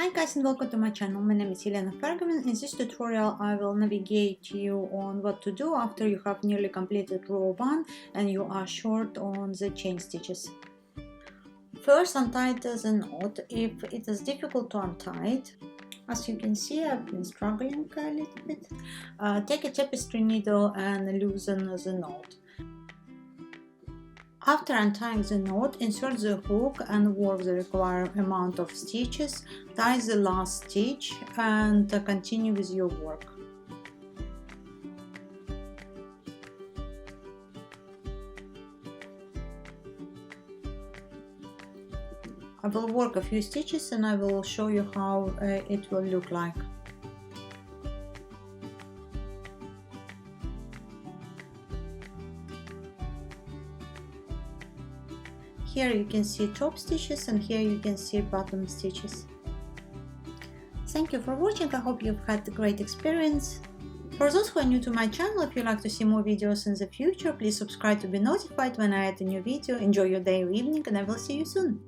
Hi guys and welcome to my channel. My name is Elena Fergaman. In this tutorial I will navigate you on what to do after you have nearly completed row 1 and you are short on the chain stitches. First, untie the knot if it is difficult to untie it. As you can see, I've been struggling a little bit. Take a tapestry needle and loosen the knot. After untying the knot, insert the hook and work the required amount of stitches, tie the last stitch and continue with your work. I will work a few stitches and I will show you how it will look like. Here you can see top stitches and here you can see bottom stitches. Thank you for watching. I hope you've had a great experience. For those who are new to my channel, if you'd like to see more videos in the future, please subscribe to be notified when I add a new video. Enjoy your day or evening and I will see you soon.